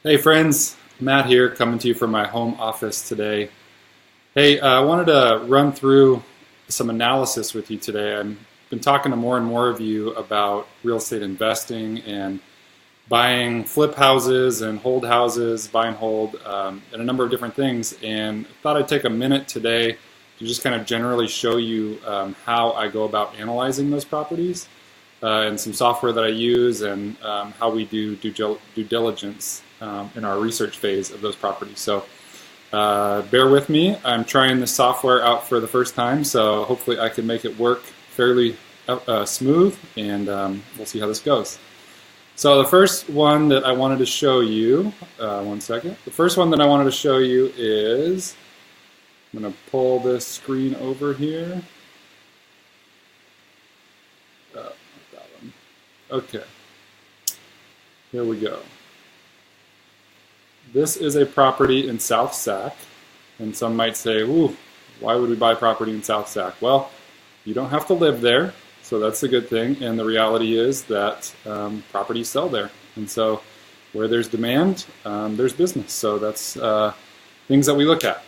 Hey friends, Matt here coming to you from my home office today. Hey, I wanted to run through some analysis with you today. I've been talking to more and more of you about real estate investing and buying flip houses and hold houses, buy and hold, and a number of different things. And I thought I'd take a minute today to just kind of generally show you how I go about analyzing those properties and some software that I use and how we do due diligence in our research phase of those properties. So bear with me. I'm trying this software out for the first time, so hopefully I can make it work fairly smooth, and we'll see how this goes. So the first one that I wanted to show you, one second. The first one that I wanted to show you is, I'm going to pull this screen over here. Not that one. Okay, here we go. This is a property in South Sac, and some might say, ooh, why would we buy property in South Sac? Well, you don't have to live there, so that's a good thing, and the reality is that properties sell there, and so where there's demand, there's business, so that's things that we look at.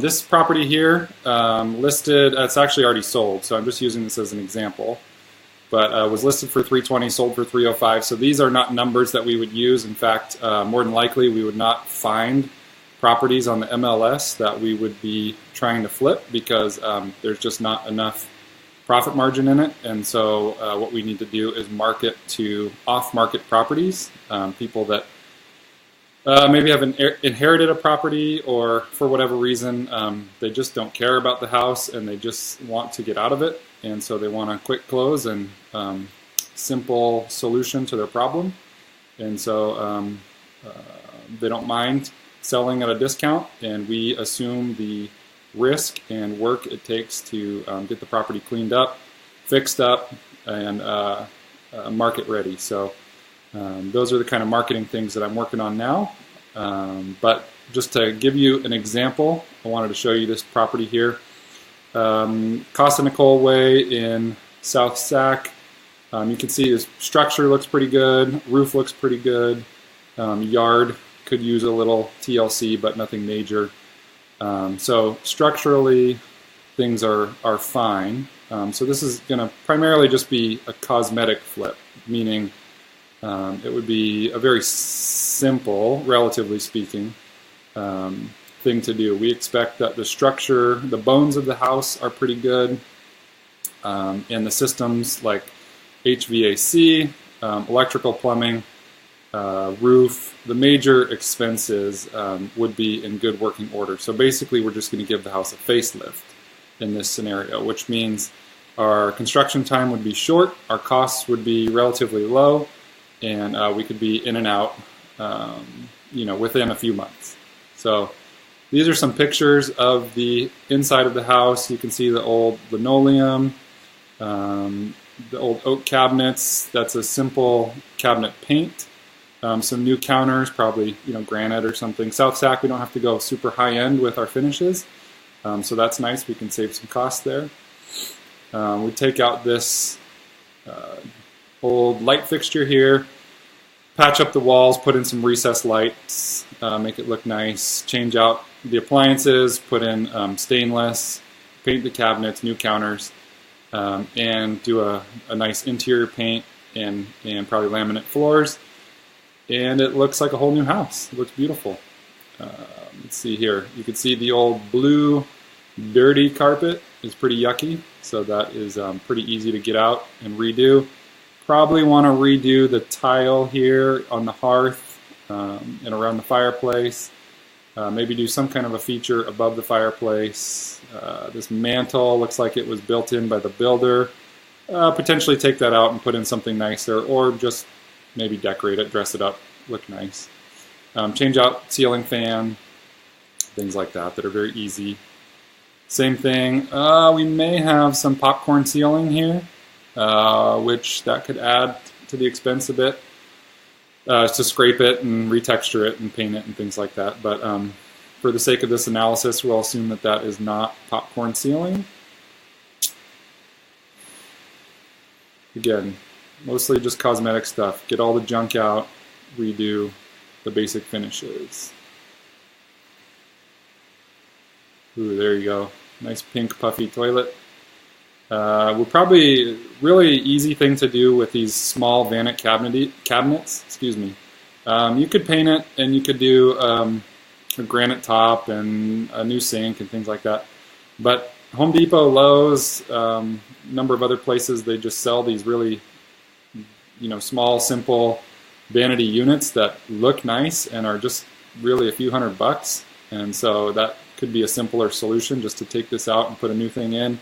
This property here, listed, it's actually already sold, so I'm just using this as an example, but was listed for $320, sold for $305. So these are not numbers that we would use. In fact, more than likely, we would not find properties on the MLS that we would be trying to flip because there's just not enough profit margin in it. And so what we need to do is market to off-market properties, people that maybe have inherited a property, or for whatever reason they just don't care about the house and they just want to get out of it, and so they want a quick close and simple solution to their problem, and so they don't mind selling at a discount, and we assume the risk and work it takes to get the property cleaned up, fixed up, and market ready. So those are the kind of marketing things that I'm working on now. But just to give you an example, I wanted to show you this property here. Costa Nicole Way in South Sac. You can see the structure looks pretty good, roof looks pretty good, yard could use a little TLC, but nothing major. So structurally, things are fine. So this is going to primarily just be a cosmetic flip, meaning it would be a very simple, relatively speaking, thing to do. We expect that the structure, the bones of the house are pretty good, and the systems like HVAC, electrical, plumbing, roof, the major expenses would be in good working order. So basically we're just going to give the house a facelift in this scenario, which means our construction time would be short, our costs would be relatively low, and we could be in and out within a few months. So these are some pictures of the inside of the house. You can see the old linoleum, the old oak cabinets. That's a simple cabinet paint. Some new counters, probably granite or something. South Sac, we don't have to go super high end with our finishes, so that's nice. We can save some costs there. We take out this old light fixture here, patch up the walls, put in some recessed lights, make it look nice, change out the appliances, put in stainless, paint the cabinets, new counters, and do a nice interior paint and probably laminate floors. And it looks like a whole new house. It looks beautiful. Let's see here. You can see the old blue dirty carpet is pretty yucky, so that is pretty easy to get out and redo. Probably want to redo the tile here on the hearth and around the fireplace. Maybe do some kind of a feature above the fireplace. This mantle looks like it was built in by the builder. Potentially take that out and put in something nicer, or just maybe decorate it, dress it up, look nice. Change out ceiling fan, things like that are very easy. Same thing, we may have some popcorn ceiling here, which that could add to the expense a bit, to scrape it and retexture it and paint it and things like that. But for the sake of this analysis, we'll assume that that is not popcorn ceiling. Again, mostly just cosmetic stuff. Get all the junk out, redo the basic finishes. Ooh, there you go. Nice pink puffy toilet. Will probably really easy thing to do with these small Vanek cabinets. Excuse me. You could paint it, and you could do a granite top and a new sink and things like that. But Home Depot, Lowe's, number of other places, they just sell these really, small, simple vanity units that look nice and are just really a few $100. And so that could be a simpler solution, just to take this out and put a new thing in.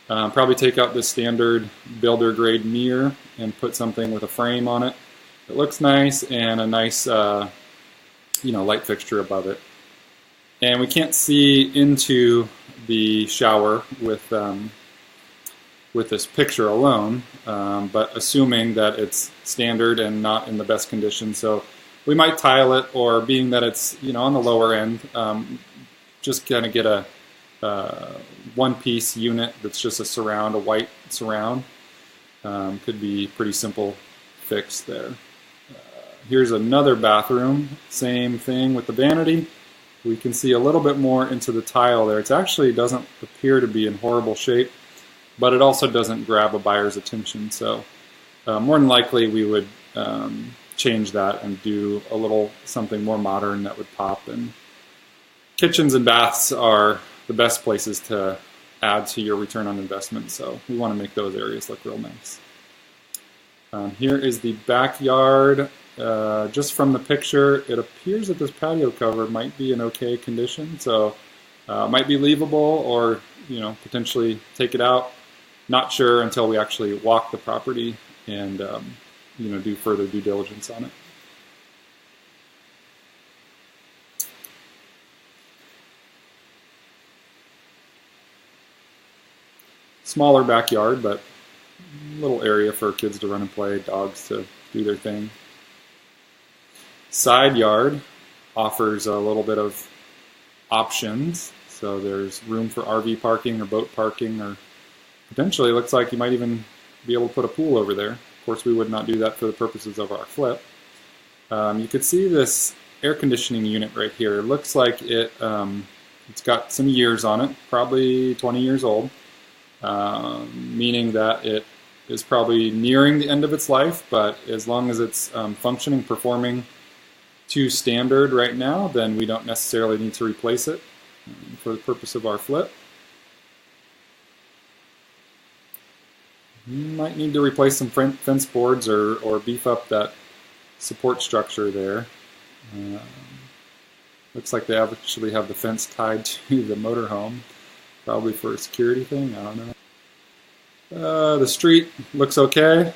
Probably take out this standard builder grade mirror and put something with a frame on it that looks nice, and a nice light fixture above it. And we can't see into the shower with this picture alone, but assuming that it's standard and not in the best condition, so we might tile it, or being that it's on the lower end, just kind of get a one-piece unit that's just a white surround. Could be pretty simple fix there. Here's another bathroom, same thing with the vanity. We can see a little bit more into the tile there. It actually doesn't appear to be in horrible shape, but it also doesn't grab a buyer's attention. So more than likely we would change that and do a little something more modern that would pop. And kitchens and baths are the best places to add to your return on investment, so we want to make those areas look real nice. Here is the backyard. Just from the picture, it appears that this patio cover might be in okay condition, so it might be leavable, or potentially take it out. Not sure until we actually walk the property and do further due diligence on it. Smaller backyard, but little area for kids to run and play, dogs to do their thing. Side yard offers a little bit of options. So there's room for RV parking or boat parking, or potentially looks like you might even be able to put a pool over there. Of course, we would not do that for the purposes of our flip. You could see this air conditioning unit right here. It looks like it's got some years on it, probably 20 years old, meaning that it is probably nearing the end of its life, but as long as it's functioning, performing to standard right now, then we don't necessarily need to replace it for the purpose of our flip. You might need to replace some fence boards or beef up that support structure there. Looks like they actually have the fence tied to the motorhome, probably for a security thing, I don't know. The street looks okay.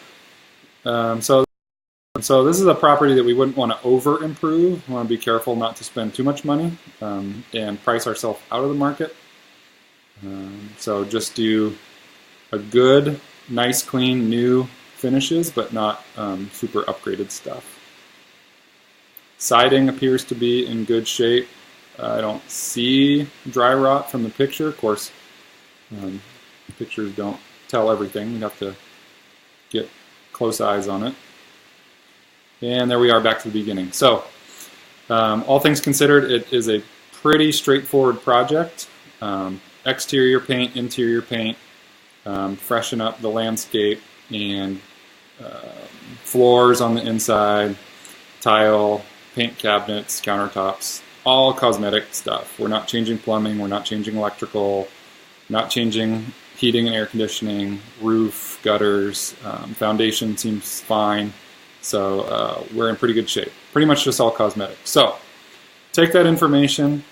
So this is a property that we wouldn't want to over-improve. We want to be careful not to spend too much money and price ourselves out of the market. So just do a good, nice, clean, new finishes, but not super upgraded stuff. Siding appears to be in good shape. I don't see dry rot from the picture. Of course, pictures don't tell everything. You have to get close eyes on it. And there we are, back to the beginning. So, all things considered, it is a pretty straightforward project. Exterior paint, interior paint, freshen up the landscape, and floors on the inside, tile, paint cabinets, countertops, all cosmetic stuff. We're not changing plumbing, we're not changing electrical, not changing heating and air conditioning, roof, gutters, foundation seems fine. So we're in pretty good shape. Pretty much just all cosmetic. So take that information,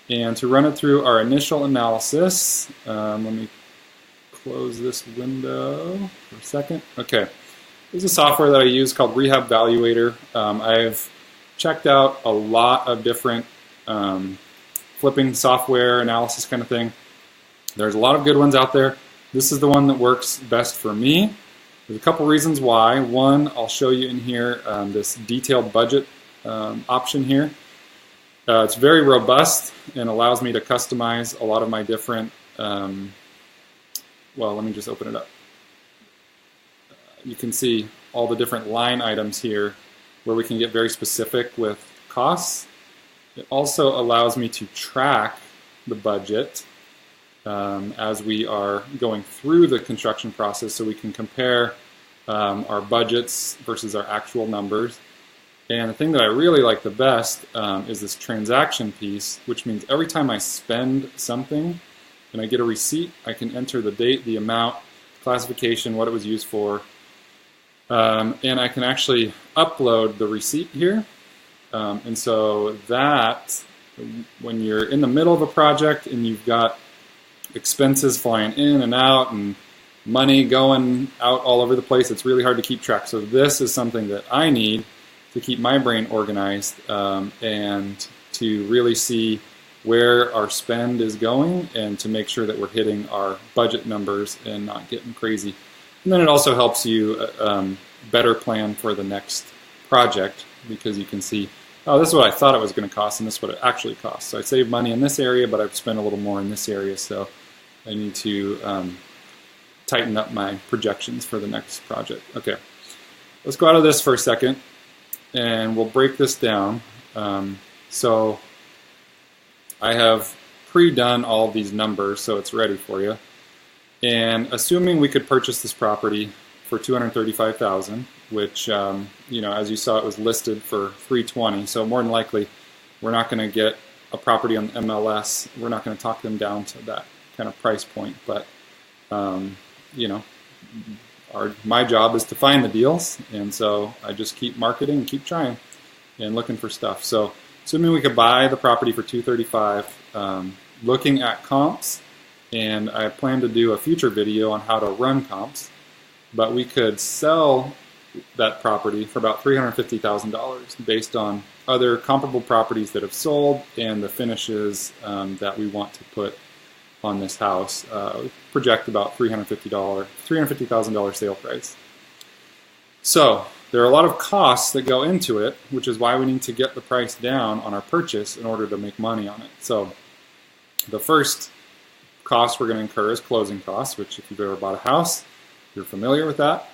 and to run it through our initial analysis, let me close this window for a second. Okay, this is a software that I use called Rehab Valuator. I've checked out a lot of different flipping software, analysis kind of thing. There's a lot of good ones out there. This is the one that works best for me. There's a couple reasons why. One, I'll show you in here this detailed budget option here. It's very robust and allows me to customize a lot of my different, well, let me just open it up. You can see all the different line items here where we can get very specific with costs. It also allows me to track the budget as we are going through the construction process, so we can compare our budgets versus our actual numbers. And the thing that I really like the best is this transaction piece, which means every time I spend something and I get a receipt, I can enter the date, the amount, classification, what it was used for, and I can actually upload the receipt here. And so that, when you're in the middle of a project and you've got expenses flying in and out and money going out all over the place, it's really hard to keep track. So this is something that I need to keep my brain organized and to really see where our spend is going and to make sure that we're hitting our budget numbers and not getting crazy. And then it also helps you better plan for the next project, because you can see, oh, this is what I thought it was going to cost and this is what it actually costs. So I saved money in this area, but I've spent a little more in this area, so I need to tighten up my projections for the next project. Okay, let's go out of this for a second and we'll break this down. So I have pre-done all these numbers, so it's ready for you. And assuming we could purchase this property for $235,000, which you know, as you saw, it was listed for $320,000. So more than likely, we're not going to get a property on MLS. We're not going to talk them down to that kind of price point. But you know, my job is to find the deals, and so I just keep marketing and keep trying and looking for stuff. So assuming we could buy the property for $235,000, looking at comps, and I plan to do a future video on how to run comps, but we could sell that property for about $350,000 based on other comparable properties that have sold and the finishes that we want to put on this house. Project about $350,000 sale price. So there are a lot of costs that go into it, which is why we need to get the price down on our purchase in order to make money on it. So the first cost we're going to incur is closing costs, which if you've ever bought a house, you're familiar with that.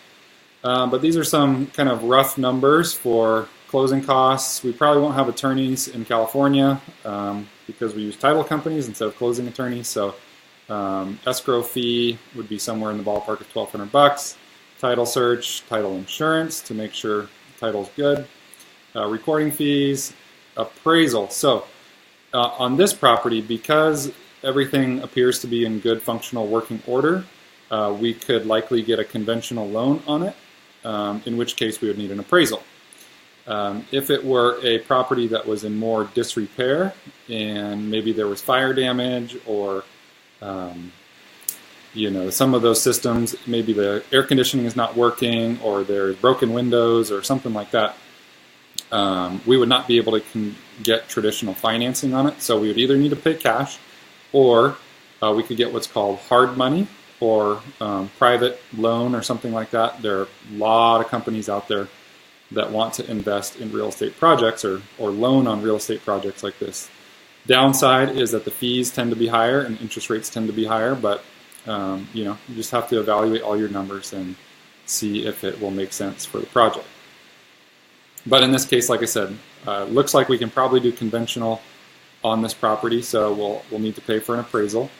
But these are some kind of rough numbers for closing costs. We probably won't have attorneys in California because we use title companies instead of closing attorneys. So escrow fee would be somewhere in the ballpark of $1,200. Title search, title insurance to make sure the title's good. Recording fees, appraisal. So on this property, because everything appears to be in good functional working order, we could likely get a conventional loan on it, in which case we would need an appraisal. If it were a property that was in more disrepair and maybe there was fire damage or you know, some of those systems, maybe the air conditioning is not working or there's broken windows or something like that, we would not be able to get traditional financing on it. So we would either need to pay cash, or we could get what's called hard money or private loan or something like that. There are a lot of companies out there that want to invest in real estate projects or loan on real estate projects like this. Downside is that the fees tend to be higher and interest rates tend to be higher, but you know, you just have to evaluate all your numbers and see if it will make sense for the project. But in this case, like I said, looks like we can probably do conventional on this property, so we'll need to pay for an appraisal.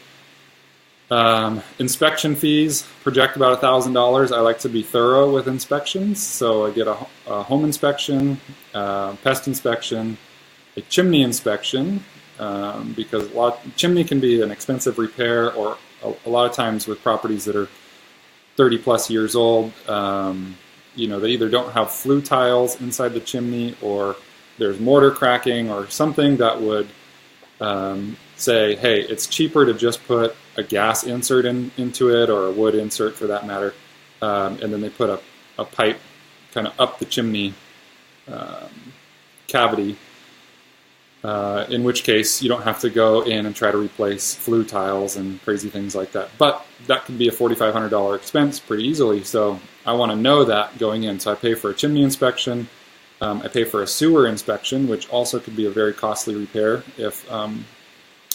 Inspection fees project about $1,000. I like to be thorough with inspections, so I get a home inspection, pest inspection, a chimney inspection, because chimney can be an expensive repair, or a lot of times with properties that are 30 plus years old, you know, they either don't have flue tiles inside the chimney, or there's mortar cracking or something that would say, hey, it's cheaper to just put a gas insert into it, or a wood insert for that matter, and then they put a pipe kind of up the chimney cavity, in which case you don't have to go in and try to replace flue tiles and crazy things like that. But that could be a $4,500 expense pretty easily, so I want to know that going in. So I pay for a chimney inspection, I pay for a sewer inspection, which also could be a very costly repair if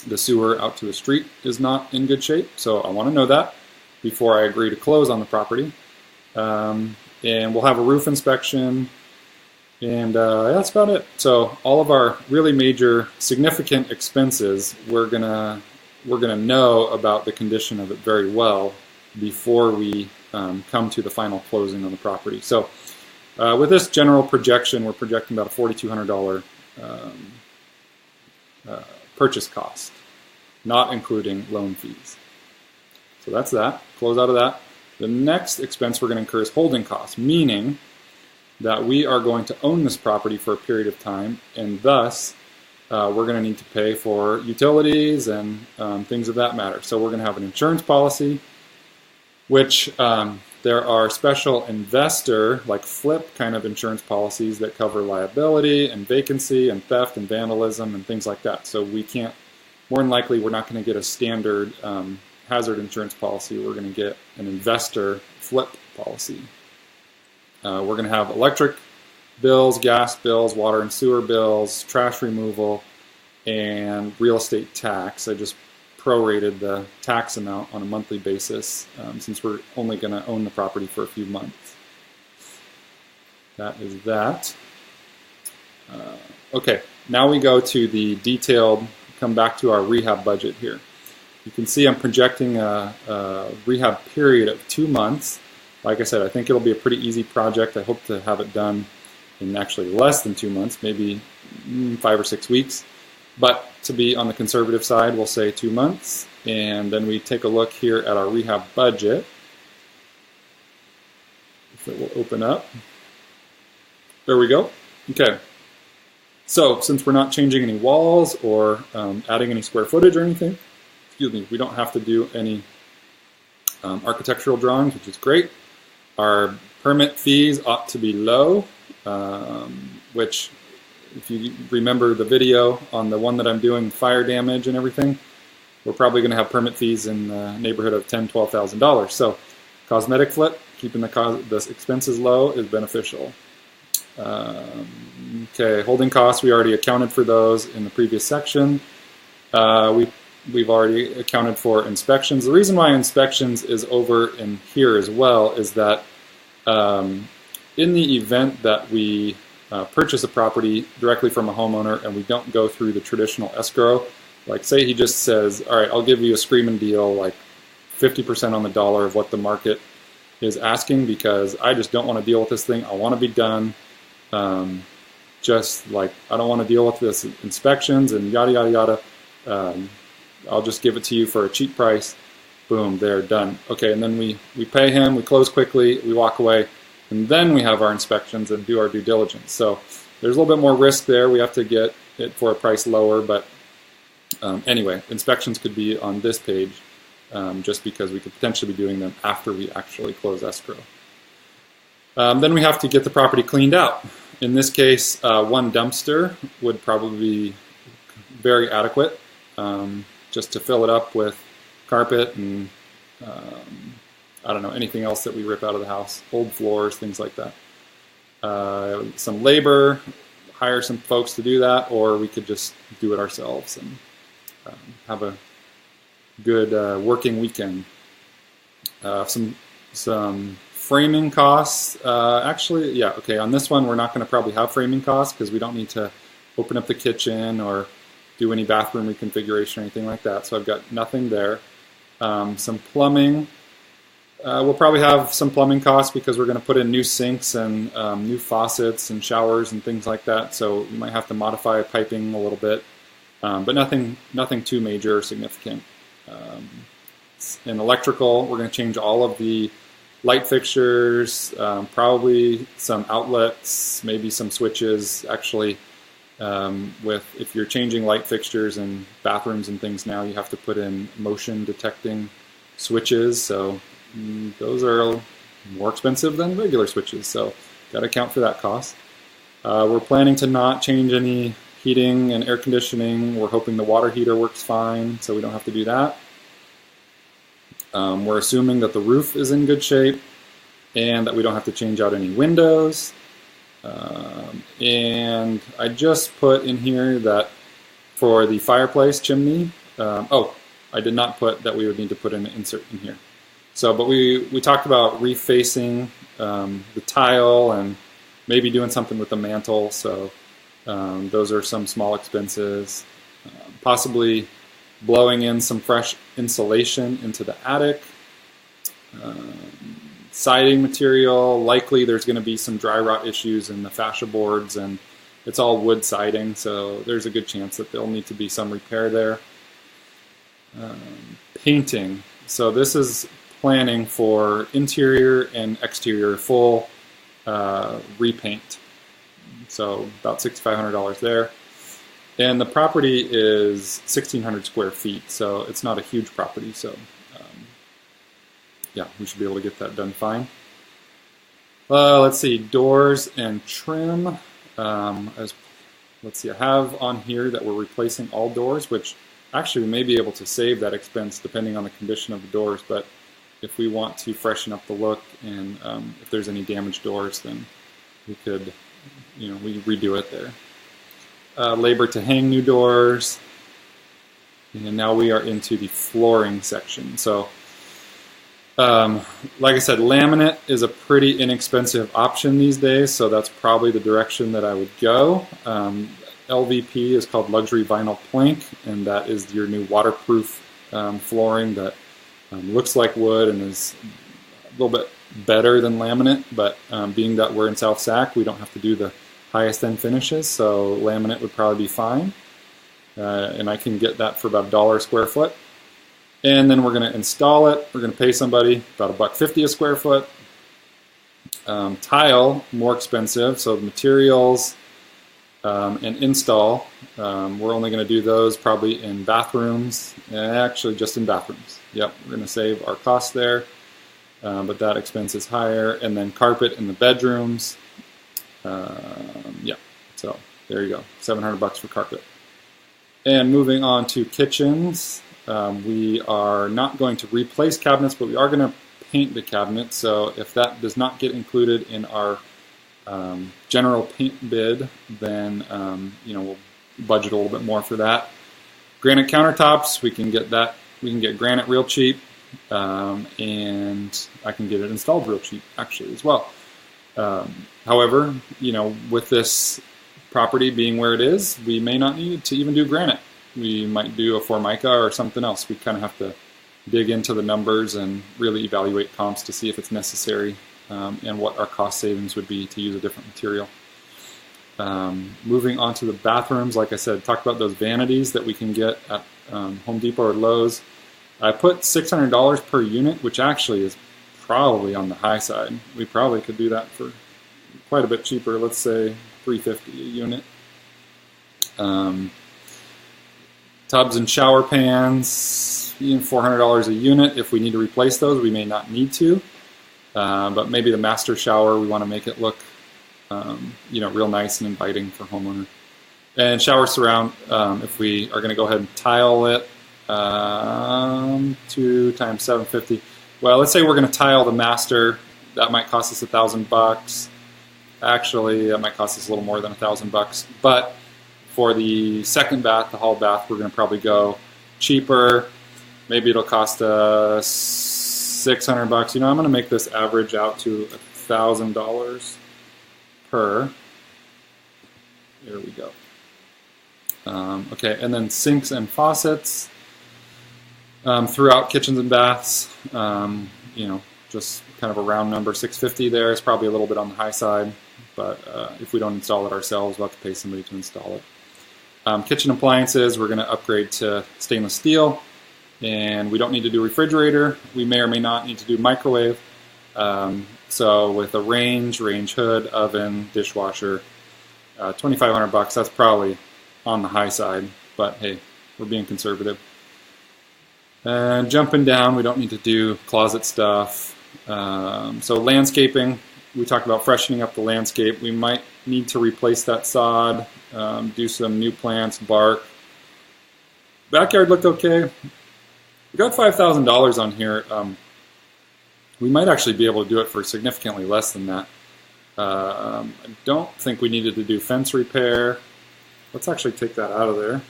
the sewer out to the street is not in good shape. So I want to know that before I agree to close on the property. And we'll have a roof inspection, And that's about it. So all of our really major significant expenses, we're gonna know about the condition of it very well before we come to the final closing on the property. So with this general projection, we're projecting about a $4,200 purchase cost, not including loan fees. So that's that. Close out of that. The next expense we're going to incur is holding costs, meaning that we are going to own this property for a period of time, and thus we're going to need to pay for utilities and things of that matter. So we're going to have an insurance policy, which there are special investor, like flip kind of insurance policies that cover liability and vacancy and theft and vandalism and things like that. So we can't, more than likely, we're not going to get a standard hazard insurance policy. We're going to get an investor flip policy. We're going to have electric bills, gas bills, water and sewer bills, trash removal, and real estate tax. I just prorated the tax amount on a monthly basis since we're only going to own the property for a few months. That is that. Okay, now we go to the detailed, come back to our rehab budget here. You can see I'm projecting a rehab period of 2 months. Like I said, I think it'll be a pretty easy project. I hope to have it done in actually less than 2 months, maybe 5 or 6 weeks. But to be on the conservative side, we'll say 2 months. And then we take a look here at our rehab budget. If it will open up. There we go. Okay. So since we're not changing any walls or adding any square footage or anything, excuse me, we don't have to do any architectural drawings, which is great. Our permit fees ought to be low, which, if you remember the video on the one that I'm doing, fire damage and everything, we're probably going to have permit fees in the neighborhood of $10,000, $12,000. So cosmetic flip, keeping the expenses low is beneficial. Okay, holding costs, we already accounted for those in the previous section. We've already accounted for inspections. The reason why inspections is over in here as well is that in the event that we purchase a property directly from a homeowner and we don't go through the traditional escrow, like say he just says, all right, I'll give you a screaming deal, like 50% on the dollar of what the market is asking because I just don't want to deal with this thing. I want to be done. Just like I don't want to deal with this inspections and yada, yada, yada. I'll just give it to you for a cheap price. Boom, they're done. Okay, and then we pay him, we close quickly, we walk away, and then we have our inspections and do our due diligence. So there's a little bit more risk there. We have to get it for a price lower, but anyway, inspections could be on this page just because we could potentially be doing them after we actually close escrow. Then we have to get the property cleaned out. In this case, one dumpster would probably be very adequate. Just to fill it up with carpet and I don't know, anything else that we rip out of the house, old floors, things like that. Some labor, hire some folks to do that, or we could just do it ourselves and have a good working weekend. Some framing costs. Actually, yeah, okay, on this one we're not going to probably have framing costs because we don't need to open up the kitchen or do any bathroom reconfiguration or anything like that. So I've got nothing there. Some plumbing. We'll probably have some plumbing costs because we're going to put in new sinks and new faucets and showers and things like that. So you might have to modify piping a little bit, but nothing too major or significant. In electrical, we're going to change all of the light fixtures, probably some outlets, maybe some switches. Actually, if you're changing light fixtures in bathrooms and things now, you have to put in motion detecting switches. So those are more expensive than regular switches. So got to account for that cost. We're planning to not change any heating and air conditioning. We're hoping the water heater works fine, so we don't have to do that. We're assuming that the roof is in good shape and that we don't have to change out any windows. And I just put in here that for the fireplace chimney, I did not put that we would need to put in an insert in here. So, but we talked about refacing the tile and maybe doing something with the mantle. So those are some small expenses. Possibly blowing in some fresh insulation into the attic. Siding material, likely there's going to be some dry rot issues in the fascia boards, and it's all wood siding, so there's a good chance that there'll need to be some repair there. Painting. So this is planning for interior and exterior full repaint. So about $6,500 there. And the property is 1,600 square feet, so it's not a huge property. So yeah, we should be able to get that done fine. Let's see, doors and trim. Let's see, I have on here that we're replacing all doors, which actually we may be able to save that expense depending on the condition of the doors, but if we want to freshen up the look and if there's any damaged doors, then we could, we redo it there. Labor to hang new doors. And now we are into the flooring section. So like I said, laminate is a pretty inexpensive option these days, so that's probably the direction that I would go. LVP is called Luxury Vinyl Plank, and that is your new waterproof flooring that looks like wood and is a little bit better than laminate, but being that we're in South Sac, we don't have to do the highest end finishes, so laminate would probably be fine. And I can get that for about $1 a square foot. And then we're going to install it. We're going to pay somebody about $1.50 a square foot. Tile, more expensive, so materials and install. We're only going to do those probably in bathrooms, actually just in bathrooms. Yep, we're going to save our costs there, but that expense is higher. And then carpet in the bedrooms. Yeah, so there you go, $700 for carpet. And moving on to kitchens. We are not going to replace cabinets, but we are going to paint the cabinet. So if that does not get included in our general paint bid, then we'll budget a little bit more for that. Granite countertops, we can get that. We can get granite real cheap, and I can get it installed real cheap actually as well. However, with this property being where it is, we may not need to even do granite. We might do a Formica or something else. We kind of have to dig into the numbers and really evaluate comps to see if it's necessary and what our cost savings would be to use a different material. Moving on to the bathrooms, like I said, talked about those vanities that we can get at Home Depot or Lowe's. I put $600 per unit, which actually is probably on the high side. We probably could do that for quite a bit cheaper, let's say $350 a unit. Tubs and shower pans, $400 a unit. If we need to replace those, we may not need to. But maybe the master shower, we want to make it look, real nice and inviting for homeowner. And shower surround, if we are going to go ahead and tile it, 2 times $750. Well, let's say we're going to tile the master. That might cost us $1,000. Actually, that might cost us a little more than $1,000. But for the second bath, the hall bath, we're going to probably go cheaper. Maybe it'll cost us $600. I'm going to make this average out to $1,000 per. There we go. Okay, and then sinks and faucets throughout kitchens and baths. Just kind of a round number, $650 there is probably a little bit on the high side, but if we don't install it ourselves, we'll have to pay somebody to install it. Kitchen appliances, we're going to upgrade to stainless steel, and we don't need to do refrigerator. We may or may not need to do microwave. So with a range hood, oven, dishwasher, $2,500, that's probably on the high side, but hey, we're being conservative. And jumping down, we don't need to do closet stuff. So landscaping, we talked about freshening up the landscape. We might need to replace that sod, do some new plants, bark. Backyard looked okay. We got $5,000 on here. We might actually be able to do it for significantly less than that. I don't think we needed to do fence repair. Let's actually take that out of there.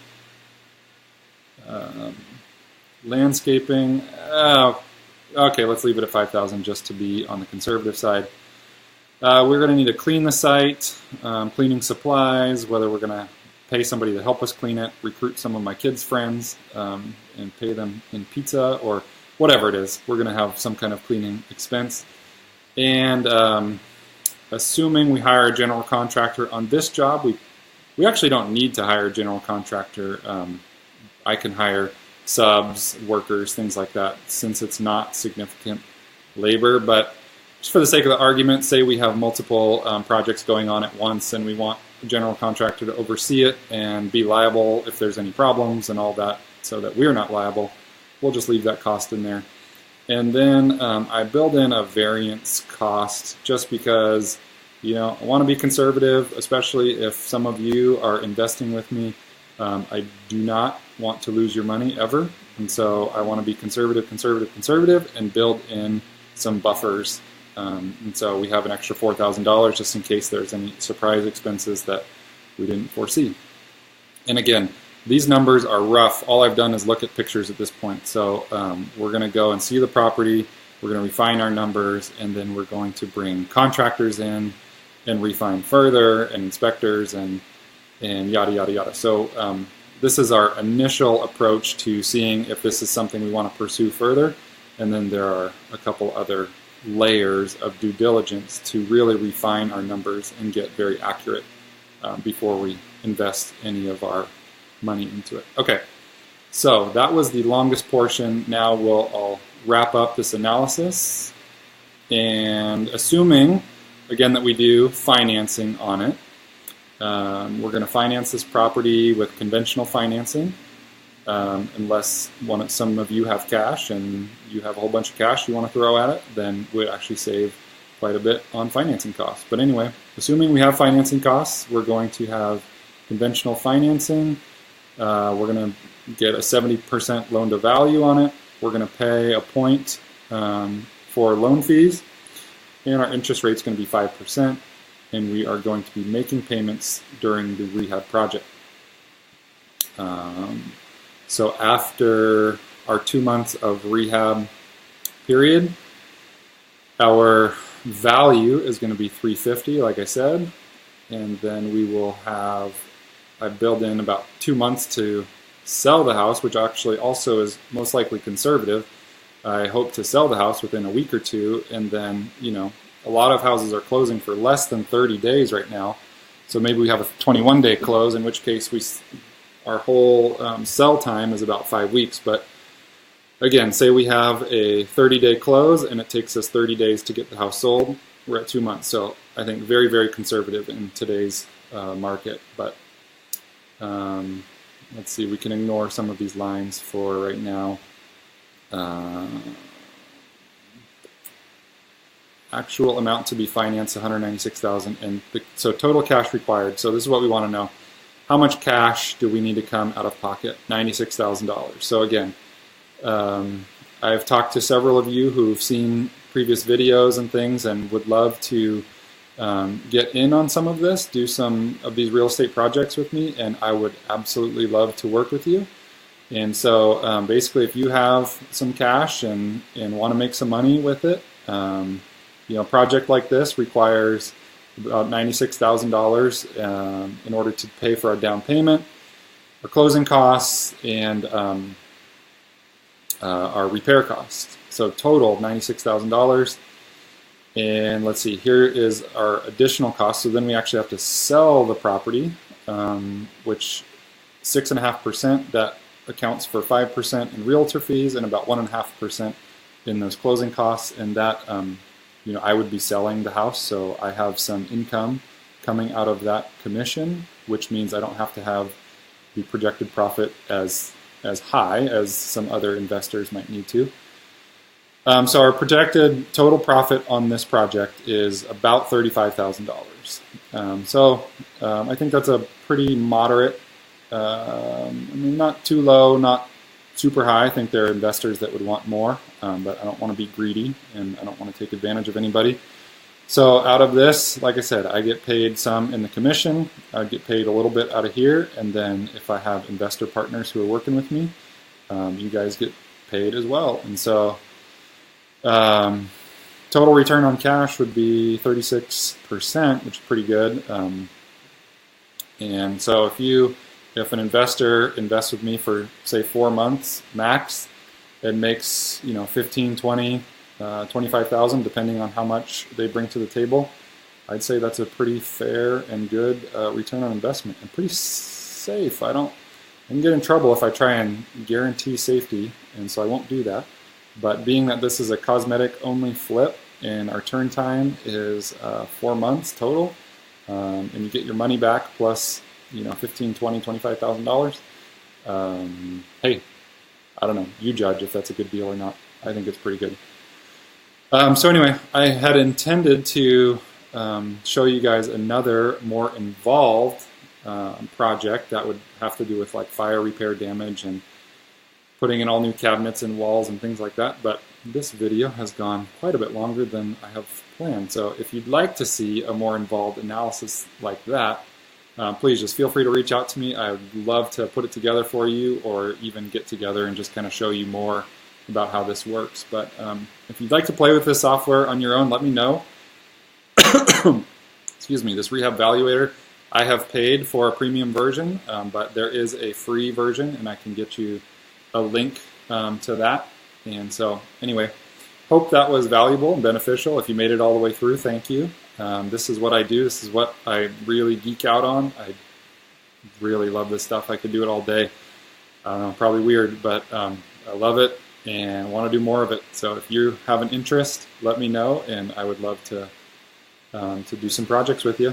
Landscaping, okay, let's leave it at $5,000 just to be on the conservative side. We're going to need to clean the site, cleaning supplies, whether we're going to pay somebody to help us clean it, recruit some of my kids' friends, and pay them in pizza, or whatever it is. We're going to have some kind of cleaning expense. And assuming we hire a general contractor on this job, we actually don't need to hire a general contractor. I can hire subs, workers, things like that, since it's not significant labor. But just for the sake of the argument, say we have multiple projects going on at once and we want a general contractor to oversee it and be liable if there's any problems and all that, so that we're not liable. We'll just leave that cost in there. And then I build in a variance cost just because, I want to be conservative, especially if some of you are investing with me. I do not want to lose your money ever. And so I want to be conservative, and build in some buffers. And so we have an extra $4,000 just in case there's any surprise expenses that we didn't foresee. And again, these numbers are rough. All I've done is look at pictures at this point. So we're going to go and see the property. We're going to refine our numbers, and then we're going to bring contractors in and refine further, and inspectors, and yada, yada, yada. So this is our initial approach to seeing if this is something we want to pursue further. And then there are a couple other layers of due diligence to really refine our numbers and get very accurate before we invest any of our money into it. Okay, so that was the longest portion. Now I'll wrap up this analysis, and assuming, again, that we do financing on it, we're going to finance this property with conventional financing, unless some of you have cash and you have a whole bunch of cash you want to throw at it, then we'd actually save quite a bit on financing costs. But anyway, assuming we have financing costs, we're going to have conventional financing. We're going to get a 70% loan to value on it. We're going to pay a point for loan fees, and our interest rate is going to be 5%, and we are going to be making payments during the rehab project. So after our 2 months of rehab period, our value is going to be $350, like I said, and then we will have, I build in about 2 months to sell the house, which actually also is most likely conservative. I hope to sell the house within a week or two, and then, a lot of houses are closing for less than 30 days right now. So maybe we have a 21-day close, in which case our whole sell time is about 5 weeks. But again, say we have a 30-day close and it takes us 30 days to get the house sold. We're at 2 months. So I think very, very conservative in today's market. But let's see, we can ignore some of these lines for right now. Actual amount to be financed, $196,000, and so total cash required. So this is what we want to know. How much cash do we need to come out of pocket? $96,000. So again, I've talked to several of you who've seen previous videos and things and would love to get in on some of this, do some of these real estate projects with me, and I would absolutely love to work with you. And so basically, if you have some cash and want to make some money with it, a project like this requires about $96,000 in order to pay for our down payment, our closing costs, and our repair costs. So total $96,000. And let's see, here is our additional cost. So then we actually have to sell the property, which 6.5%, that accounts for 5% in realtor fees and about 1.5% in those closing costs. And that, I would be selling the house, so I have some income coming out of that commission, which means I don't have to have the projected profit as high as some other investors might need to. So our projected total profit on this project is about $35,000. I think that's a pretty moderate, not too low, not super high. I think there are investors that would want more, but I don't want to be greedy and I don't want to take advantage of anybody. So out of this, like I said, I get paid some in the commission. I get paid a little bit out of here, and then if I have investor partners who are working with me, you guys get paid as well. And so total total return on cash would be 36%, which is pretty good. And so if an investor invests with me for say 4 months max, it makes 15, 20, 25,000 depending on how much they bring to the table. I'd say that's a pretty fair and good return on investment and pretty safe. I can get in trouble if I try and guarantee safety, and so I won't do that. But being that this is a cosmetic only flip and our turn time is 4 months total, and you get your money back plus $15,000, $20,000, $25,000. Hey, I don't know. You judge if that's a good deal or not. I think it's pretty good. So anyway, I had intended to show you guys another more involved project that would have to do with like fire repair damage and putting in all new cabinets and walls and things like that. But this video has gone quite a bit longer than I have planned. So if you'd like to see a more involved analysis like that, please just feel free to reach out to me. I would love to put it together for you, or even get together and just kind of show you more about how this works. But if you'd like to play with this software on your own, let me know. Excuse me, this Rehab Valuator, I have paid for a premium version, but there is a free version, and I can get you a link to that. And so anyway, hope that was valuable and beneficial. If you made it all the way through, thank you. This is what I do. This is what I really geek out on. I really love this stuff. I could do it all day. I don't know, probably weird, but I love it and want to do more of it. So if you have an interest, let me know, and I would love to do some projects with you.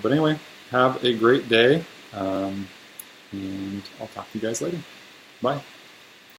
But anyway, have a great day, and I'll talk to you guys later. Bye.